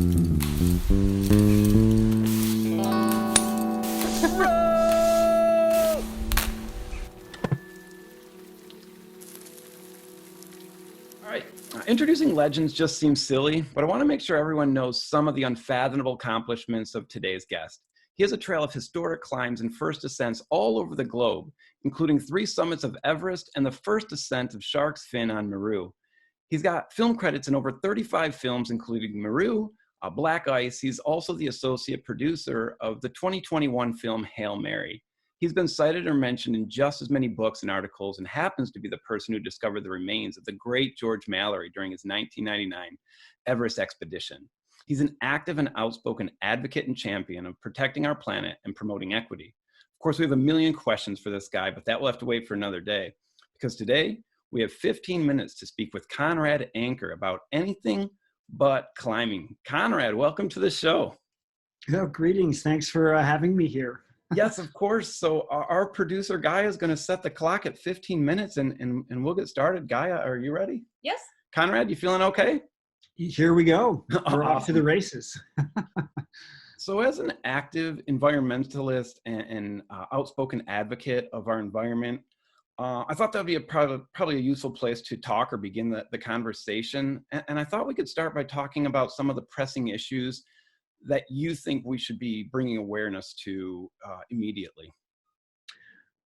All right, introducing legends just seems silly, but I want to make sure everyone knows some of the unfathomable accomplishments of today's guest. He has a trail of historic climbs and first ascents all over the globe, including 3 summits of Everest and the first ascent of Shark's Fin on Meru. He's got film credits in over 35 films, including Meru, Black Ice. He's also the associate producer of the 2021 film Hail Mary. He's been cited or mentioned in just as many books and articles, and happens to be the person who discovered the remains of the great George Mallory during his 1999 Everest expedition. He's an active and outspoken advocate and champion of protecting our planet and promoting equity. Of course, we have a million questions for this guy, but that will have to wait for another day, because today we have 15 minutes to speak with Conrad Anker about anything but climbing. Conrad, welcome to the show. Oh, greetings. Thanks for having me here. Yes, of course. So our producer, Gaia, is going to set the clock at 15 minutes and we'll get started. Gaia, are you ready? Yes. Conrad, you feeling okay? Here we go. We're off to the races. So as an active environmentalist and outspoken advocate of our environment, I thought that would be probably a useful place to talk or begin the conversation. And I thought we could start by talking about some of the pressing issues that you think we should be bringing awareness to immediately.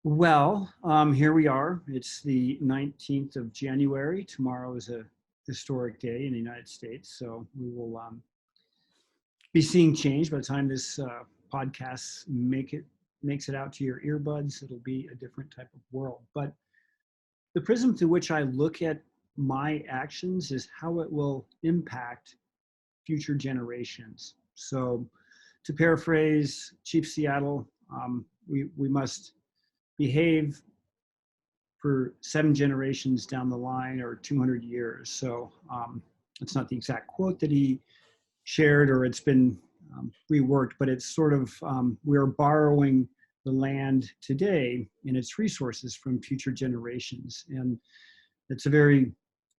Well, here we are. It's the 19th of January. Tomorrow is a historic day in the United States. So we will be seeing change by the time this podcast makes it out to your earbuds. It'll be a different type of world. But the prism through which I look at my actions is how it will impact future generations. So to paraphrase Chief Seattle, we must behave for 7 generations down the line, or 200 years. So it's not the exact quote that he shared, or it's been reworked, but it's sort of, we're borrowing the land today and its resources from future generations. And it's a very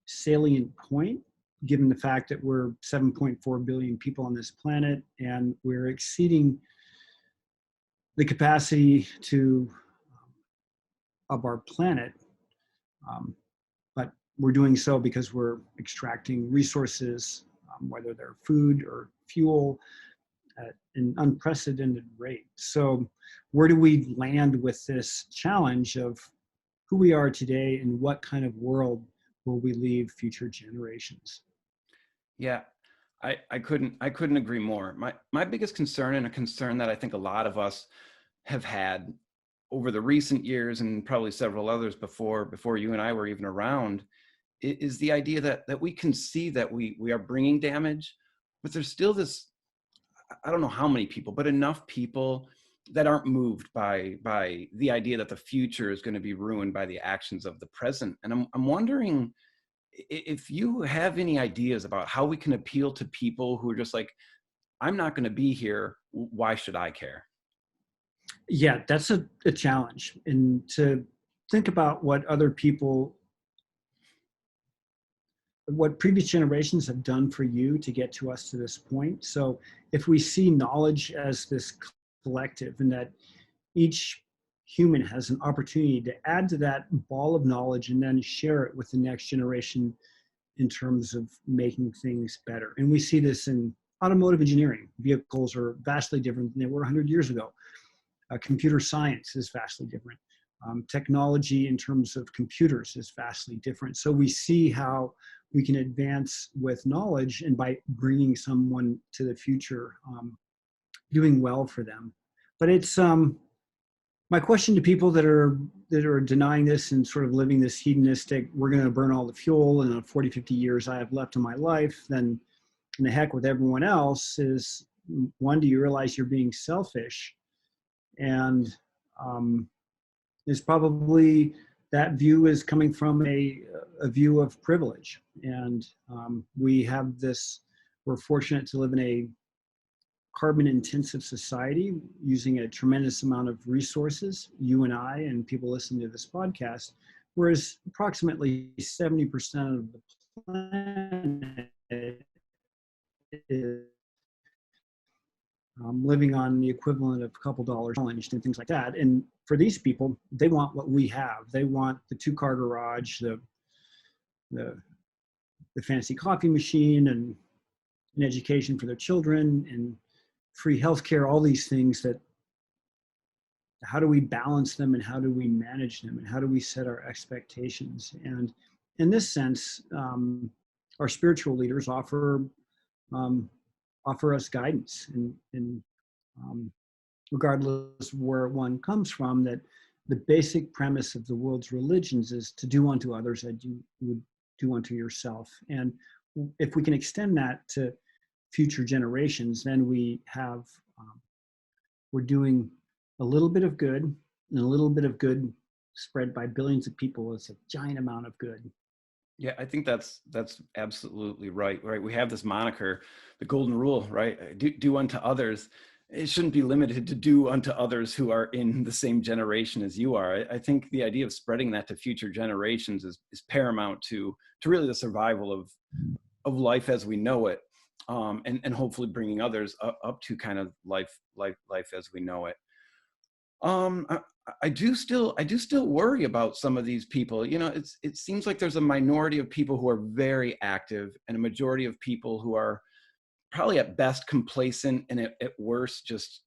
salient point, given the fact that we're 7.4 billion people on this planet, and we're exceeding the capacity of our planet. But we're doing so because we're extracting resources, whether they're food or fuel, at an unprecedented rate. So where do we land with this challenge of who we are today and what kind of world will we leave future generations? Yeah, I couldn't agree more. My biggest concern, and a concern that I think a lot of us have had over the recent years, and probably several others before you and I were even around, is the idea that we can see that we are bringing damage, but there's still this, I don't know how many people, but enough people that aren't moved by the idea that the future is going to be ruined by the actions of the present. And I'm wondering if you have any ideas about how we can appeal to people who are just like, I'm not going to be here, why should I care? Yeah, that's a challenge. And to think about what previous generations have done for you to get to us to this point. So if we see knowledge as this collective, and that each human has an opportunity to add to that ball of knowledge and then share it with the next generation in terms of making things better. And we see this in automotive engineering. Vehicles are vastly different than they were 100 years ago. Computer science is vastly different. Technology in terms of computers is vastly different. So we see how we can advance with knowledge, and by bringing someone to the future, doing well for them. But it's my question to people that are denying this and sort of living this hedonistic, we're going to burn all the fuel in the 40, 50 years I have left in my life, then in the heck with everyone else, is, one, do you realize you're being selfish? And is probably that view is coming from a view of privilege. And we're fortunate to live in a carbon intensive society using a tremendous amount of resources, you and I and people listening to this podcast, whereas approximately 70% of the planet is living on the equivalent of a couple dollars challenged and things like that. And for these people, they want what we have. They want the 2-car garage, the, the fancy coffee machine, and an education for their children, and free healthcare, all these things. That how do we balance them, and how do we manage them, and how do we set our expectations? And in this sense, our spiritual leaders um, offer us guidance, and regardless where one comes from, that the basic premise of the world's religions is to do unto others as you would do unto yourself. And if we can extend that to future generations, then we're doing a little bit of good, and a little bit of good spread by billions of people is a giant amount of good. Yeah, I think that's absolutely right. Right, we have this moniker, the golden rule, right? Do unto others. It shouldn't be limited to do unto others who are in the same generation as you are. I think the idea of spreading that to future generations is paramount to really the survival of life as we know it, and hopefully bringing others up to kind of life as we know it. Um, I, I do still worry about some of these people. You know, it seems like there's a minority of people who are very active, and a majority of people who are probably at best complacent, and at worst just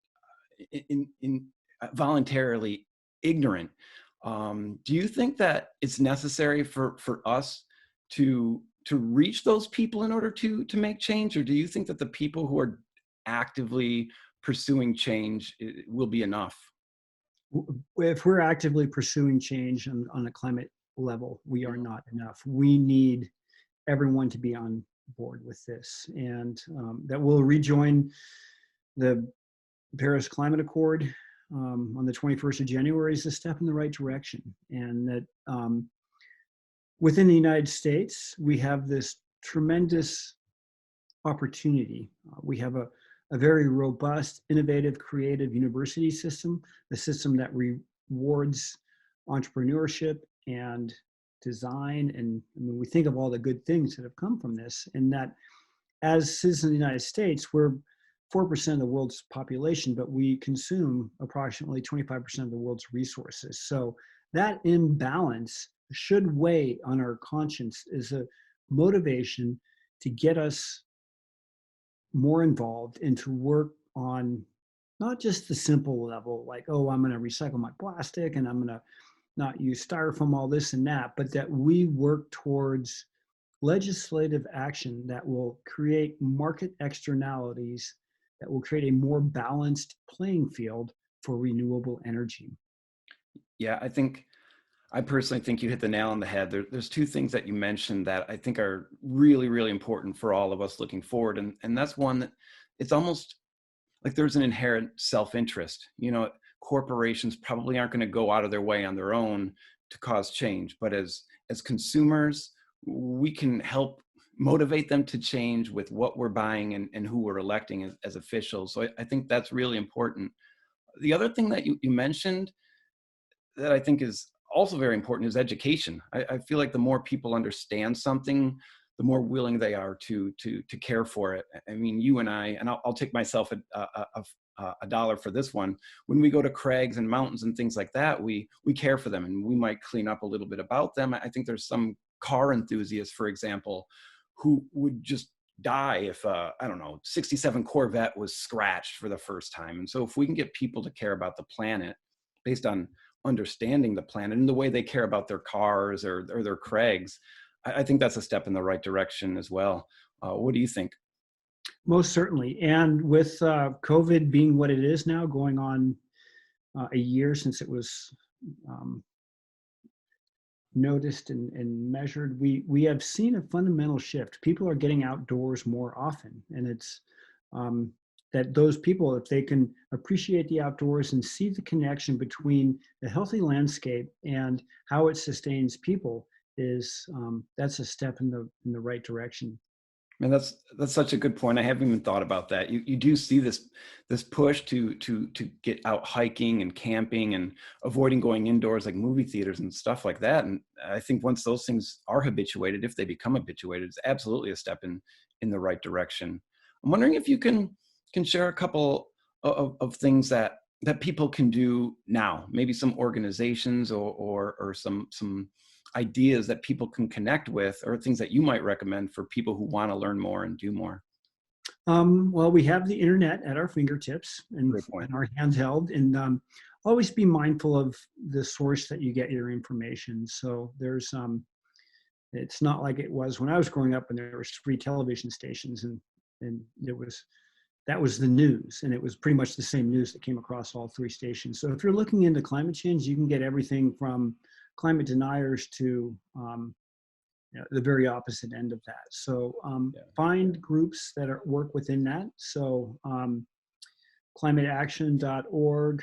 in voluntarily ignorant. Do you think that it's necessary for us to reach those people in order to make change, or do you think that the people who are actively pursuing change will be enough? If we're actively pursuing change on a climate level, we are not enough. We need everyone to be on board with this, and that we'll rejoin the Paris Climate Accord on the 21st of January is a step in the right direction. And that within the United States, we have this tremendous opportunity. We have a very robust, innovative, creative university system, a system that rewards entrepreneurship and design. And I mean, we think of all the good things that have come from this, and that as citizens of the United States, we're 4% of the world's population, but we consume approximately 25% of the world's resources. So that imbalance should weigh on our conscience as a motivation to get us more involved and to work on not just the simple level, like, oh, I'm going to recycle my plastic and I'm going to not use styrofoam, all this and that, but that we work towards legislative action that will create market externalities, that will create a more balanced playing field for renewable energy. Yeah, I personally think you hit the nail on the head. There's two things that you mentioned that I think are really, really important for all of us looking forward. And that's one that it's almost like there's an inherent self-interest. You know, corporations probably aren't going to go out of their way on their own to cause change. But as consumers, we can help motivate them to change with what we're buying and who we're electing as officials. So I think that's really important. The other thing that you mentioned that I think is also very important is education. I feel like the more people understand something, the more willing they are to care for it. I mean, you and I, and I'll take myself a dollar for this one. When we go to crags and mountains and things like that, we care for them, and we might clean up a little bit about them. I think there's some car enthusiasts, for example, who would just die if I don't know, 67 Corvette was scratched for the first time. And so if we can get people to care about the planet based on understanding the planet and the way they care about their cars or their crags, I think that's a step in the right direction as well. What do you think? Most certainly. And with COVID being what it is now, going on a year since it was um, noticed and measured, we have seen a fundamental shift. People are getting outdoors more often, and it's that those people, if they can appreciate the outdoors and see the connection between the healthy landscape and how it sustains people, is that's a step in the right direction. Man, that's such a good point. I haven't even thought about that. You do see this push to get out hiking and camping and avoiding going indoors like movie theaters and stuff like that. And I think once those things are habituated, if they become habituated, it's absolutely a step in the right direction. I'm wondering if you can share a couple of things that people can do now? Maybe some organizations or some ideas that people can connect with, or things that you might recommend for people who want to learn more and do more. Well, we have the internet at our fingertips and Great point. in our handheld, and always be mindful of the source that you get your information. So it's not like it was when I was growing up, and there was free television stations, and that was the news, and it was pretty much the same news that came across all three stations. So if you're looking into climate change, you can get everything from climate deniers to the very opposite end of that. So Yeah. find groups that work within that. So climateaction.org,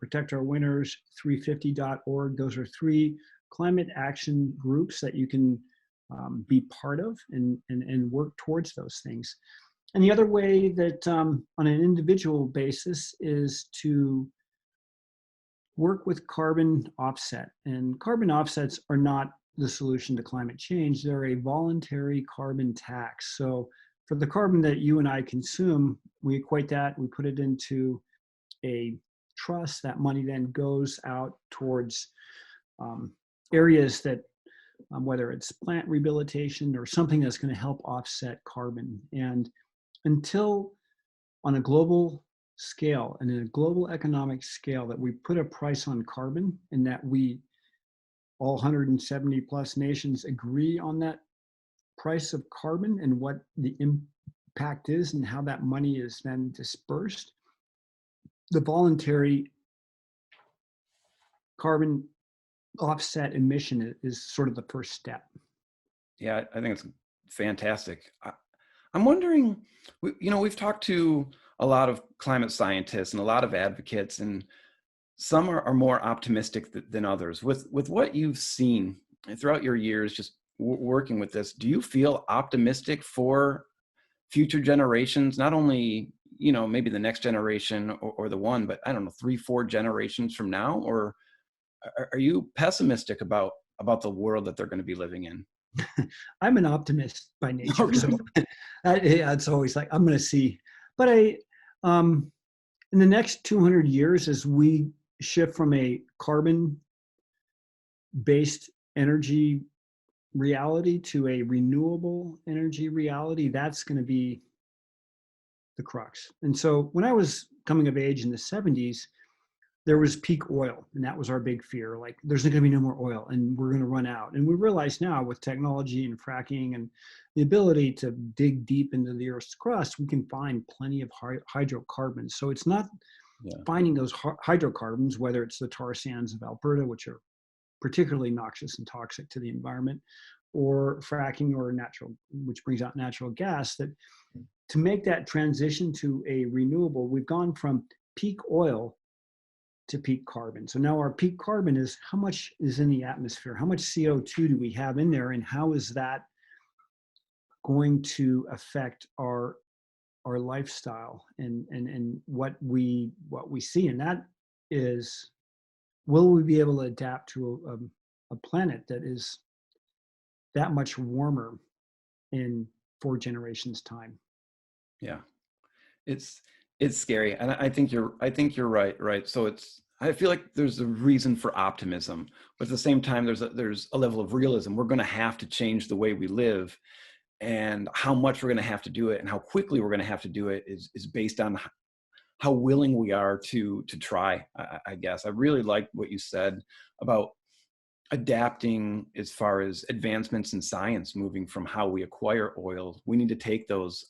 Protect Our Winners, 350.org. Those are three climate action groups that you can be part of and work towards those things. And the other way that on an individual basis is to work with carbon offset. And carbon offsets are not the solution to climate change. They're a voluntary carbon tax. So for the carbon that you and I consume, we equate that, we put it into a trust. That money then goes out towards areas that, whether it's plant rehabilitation or something that's going to help offset carbon. And until on a global scale and in a global economic scale that we put a price on carbon, and that we all 170 plus nations agree on that price of carbon and what the impact is and how that money is then dispersed, the voluntary carbon offset emission is sort of the first step. Yeah, I think it's fantastic. I'm wondering, we've talked to a lot of climate scientists and a lot of advocates, and some are more optimistic than others. With what you've seen throughout your years just working with this, do you feel optimistic for future generations? Not only, maybe the next generation or the one, but I don't know, 3-4 generations from now? Or are you pessimistic about the world that they're going to be living in? I'm an optimist by nature, Okay. so it's always like I'm going to see. But in the next 200 years, as we shift from a carbon-based energy reality to a renewable energy reality, that's going to be the crux. And so when I was coming of age in the 70s, there was peak oil, and that was our big fear. Like, there's going to be no more oil, and we're going to run out. And we realize now, with technology and fracking and the ability to dig deep into the Earth's crust, we can find plenty of hydrocarbons. So it's not finding those hydrocarbons, whether it's the tar sands of Alberta, which are particularly noxious and toxic to the environment, or fracking or which brings out natural gas. That to make that transition to a renewable, we've gone from peak oil to peak carbon. So now our peak carbon is how much is in the atmosphere, how much CO2 do we have in there, and how is that going to affect our lifestyle and what we see. And that is, will we be able to adapt to a planet that is that much warmer in 4 generations time? Yeah. It's scary, and I think you're right. So I feel like there's a reason for optimism, but at the same time, there's a level of realism. We're going to have to change the way we live, and how much we're going to have to do it, and how quickly we're going to have to do it is based on how willing we are to try. I guess I really like what you said about adapting as far as advancements in science, moving from how we acquire oil. We need to take those.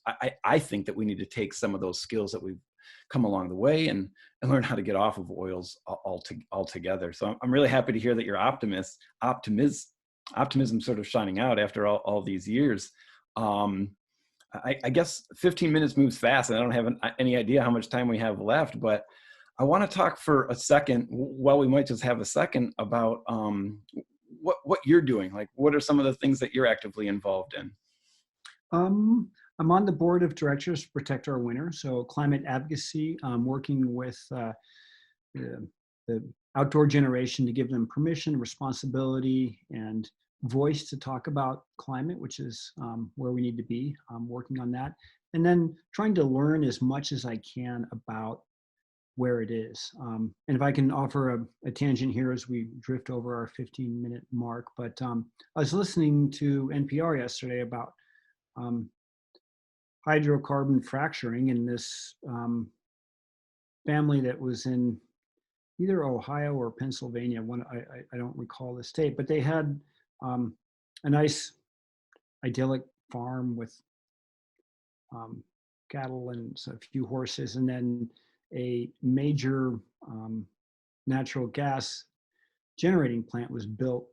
I think that we need to take some of those skills that we've come along the way and learn how to get off of oils altogether. So I'm really happy to hear that your optimism sort of shining out after all these years. I guess 15 minutes moves fast, and I don't have any idea how much time we have left, but I want to talk for a second, while we might just have a second, about what you're doing. Like, what are some of the things that you're actively involved in? I'm on the board of directors to Protect Our Winter, so climate advocacy, working with the outdoor generation to give them permission, responsibility, and voice to talk about climate, which is where we need to be. I'm working on that. And then trying to learn as much as I can about where it is. And if I can offer a tangent here as we drift over our 15-minute mark, but I was listening to NPR yesterday about um, hydrocarbon fracturing in this family that was in either Ohio or Pennsylvania. I don't recall the state, but they had um, a nice idyllic farm with um, cattle and a few horses, and then a major natural gas generating plant was built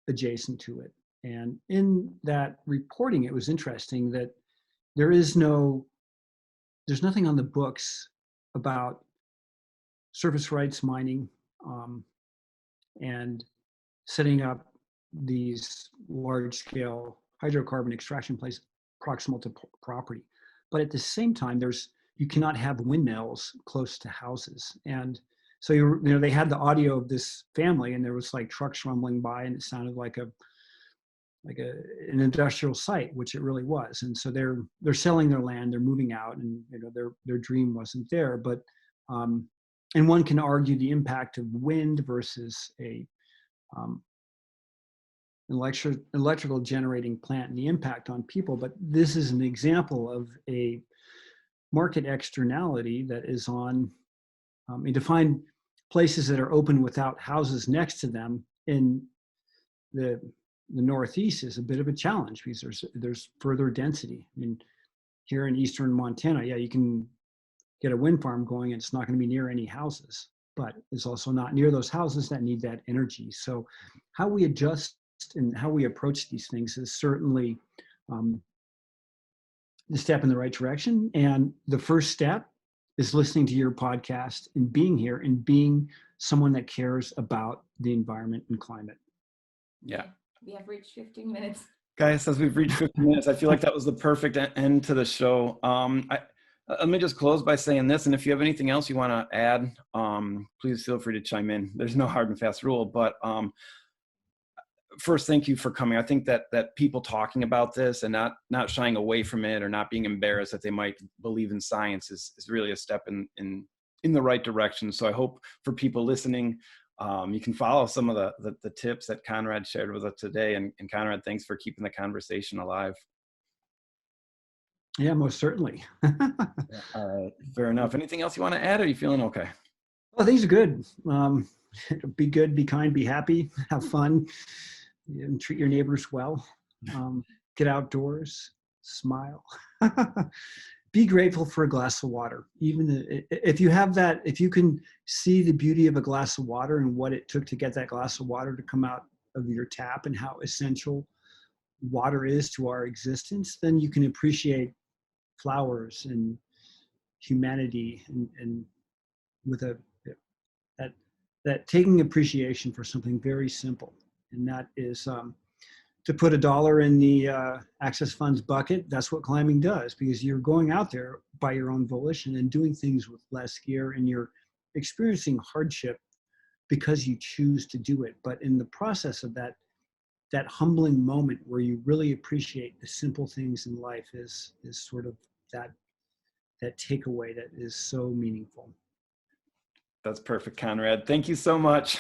adjacent to it. And in that reporting, it was interesting that there is no, there's nothing on the books about surface rights mining um, and setting up these large scale hydrocarbon extraction places proximal to property. But at the same time, you cannot have windmills close to houses. And so they had the audio of this family, and there was like trucks rumbling by, and it sounded like an industrial site, which it really was. And so they're selling their land, they're moving out, and their dream wasn't there. But and one can argue the impact of wind versus a um, electrical generating plant and the impact on people. But this is an example of a market externality that is on, to find places that are open without houses next to them in the Northeast is a bit of a challenge because there's further density. I mean, here in eastern Montana, yeah, you can get a wind farm going and it's not going to be near any houses, but it's also not near those houses that need that energy. So how we adjust and how we approach these things is certainly the step in the right direction. And the first step is listening to your podcast and being here and being someone that cares about the environment and climate. Yeah. We have reached 15 minutes. Guys, as we've reached 15 minutes, I feel like that was the perfect end to the show. Let me just close by saying this, and if you have anything else you want to add, please feel free to chime in. There's no hard and fast rule, but first, thank you for coming. I think that people talking about this and not shying away from it or not being embarrassed that they might believe in science is really a step in the right direction. So I hope for people listening, you can follow some of the tips that Conrad shared with us today. And Conrad, thanks for keeping the conversation alive. Yeah, most certainly. All right, fair enough. Anything else you want to add, or are you feeling okay? Well, things are good. Be good, be kind, be happy, have fun, and treat your neighbors well. Get outdoors, smile. Be grateful for a glass of water. Even if you have that, if you can see the beauty of a glass of water and what it took to get that glass of water to come out of your tap and how essential water is to our existence, then you can appreciate flowers and humanity and with that taking appreciation for something very simple. And that is to put $1 in the Access Funds bucket. That's what climbing does, because you're going out there by your own volition and doing things with less gear, and you're experiencing hardship because you choose to do it. But in the process of that humbling moment where you really appreciate the simple things in life is sort of that takeaway that is so meaningful. That's perfect, Conrad. Thank you so much.